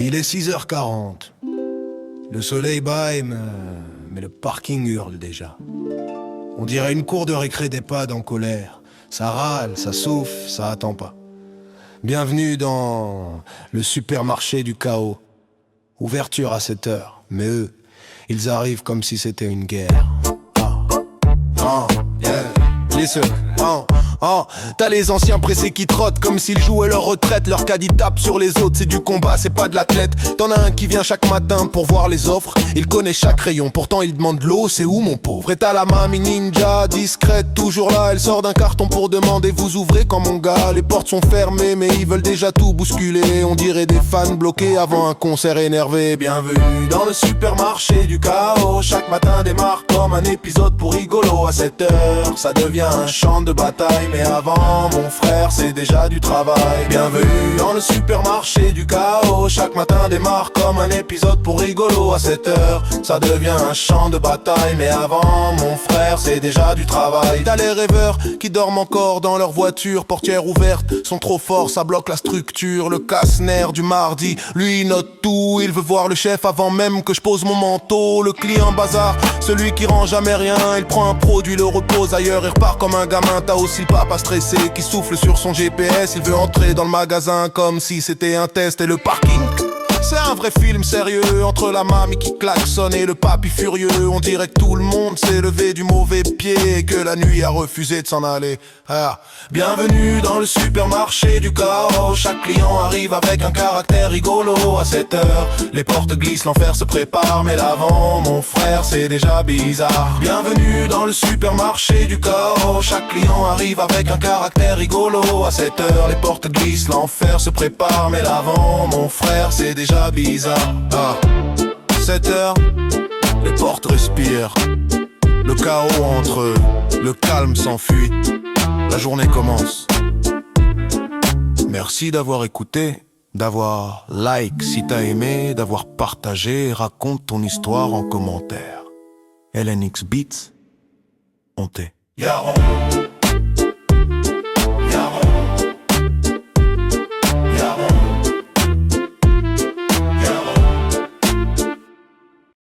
Il est 6h40. Le soleil bâille, mais le parking hurle déjà. On dirait une cour de récré d'EHPAD en colère. Ça râle, ça souffle, ça attend pas. Bienvenue dans le supermarché du chaos. Ouverture à 7h, mais eux, ils arrivent comme si c'était une guerre. Listen, t'as les anciens pressés qui trottent comme s'ils jouaient leur retraite. Leur caddie tape sur les autres, c'est du combat, c'est pas de l'athlète. T'en as un qui vient chaque matin pour voir les offres. Il connaît chaque rayon, pourtant il demande de l'eau, c'est où mon pauvre? Et t'as la mamie ninja, discrète, toujours là. Elle sort d'un carton pour demander, vous ouvrez quand mon gars? Les portes sont fermées, mais ils veulent déjà tout bousculer. On dirait des fans bloqués avant un concert énervé. Bienvenue dans le supermarché du chaos. Chaque matin démarre comme un épisode pour rigolo. À 7h, ça devient un champ de bataille. Mais avant, mon frère, c'est déjà du travail. Bienvenue dans le supermarché du chaos. Chaque matin démarre comme un épisode pour rigolo. À 7h, ça devient un champ de bataille. Mais avant, mon frère, c'est déjà du travail. T'as les rêveurs qui dorment encore dans leur voiture. Portière ouverte, sont trop forts, ça bloque la structure. Le casse-nerf du mardi, lui il note tout. Il veut voir le chef avant même que je pose mon manteau. Le client bazar, celui qui rend jamais rien. Il prend un produit, le repose ailleurs et repart comme un gamin. T'as aussi le papa stressé qui souffle sur son GPS. Il veut entrer dans le magasin comme si c'était un test. Et le parking, c'est un vrai film sérieux. Entre la mamie qui klaxonne et le papy furieux. On dirait que tout le monde s'est levé du mauvais pied et que la nuit a refusé de s'en aller. Bienvenue dans le supermarché du chaos. Chaque client arrive avec un caractère rigolo. À 7h, les portes glissent, l'enfer se prépare. Mais l'avant, mon frère, c'est déjà bizarre. Bienvenue dans le supermarché du chaos. Chaque client arrive avec un caractère rigolo. À 7h, les portes glissent, l'enfer se prépare. Mais l'avant, mon frère, c'est déjà bizarre. 7h, les portes respirent. Le chaos entre eux, le calme s'enfuit. La journée commence. Merci d'avoir écouté, d'avoir like si t'as aimé, d'avoir partagé. Raconte ton histoire en commentaire. LNX Beats, on t'est.